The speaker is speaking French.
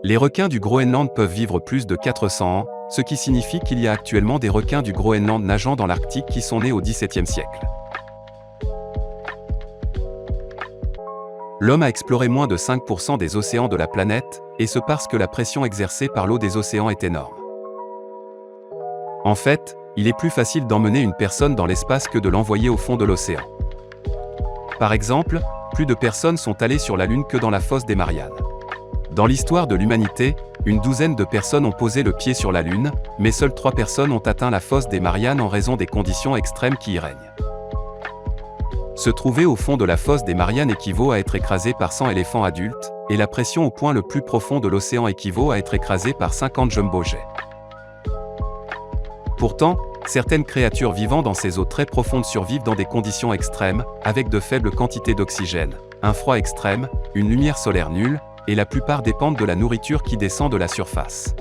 Les requins du Groenland peuvent vivre plus de 400 ans, ce qui signifie qu'il y a actuellement des requins du Groenland nageant dans l'Arctique qui sont nés au XVIIe siècle. L'homme a exploré moins de 5% des océans de la planète, et ce parce que la pression exercée par l'eau des océans est énorme. En fait, il est plus facile d'emmener une personne dans l'espace que de l'envoyer au fond de l'océan. Par exemple, plus de personnes sont allées sur la Lune que dans la fosse des Mariannes. Dans l'histoire de l'humanité, une douzaine de personnes ont posé le pied sur la Lune, mais seules 3 personnes ont atteint la fosse des Mariannes en raison des conditions extrêmes qui y règnent. Se trouver au fond de la fosse des Mariannes équivaut à être écrasé par 100 éléphants adultes, et la pression au point le plus profond de l'océan équivaut à être écrasé par 50 jumbo-jets. Pourtant, certaines créatures vivant dans ces eaux très profondes survivent dans des conditions extrêmes, avec de faibles quantités d'oxygène, un froid extrême, une lumière solaire nulle, et la plupart dépendent de la nourriture qui descend de la surface.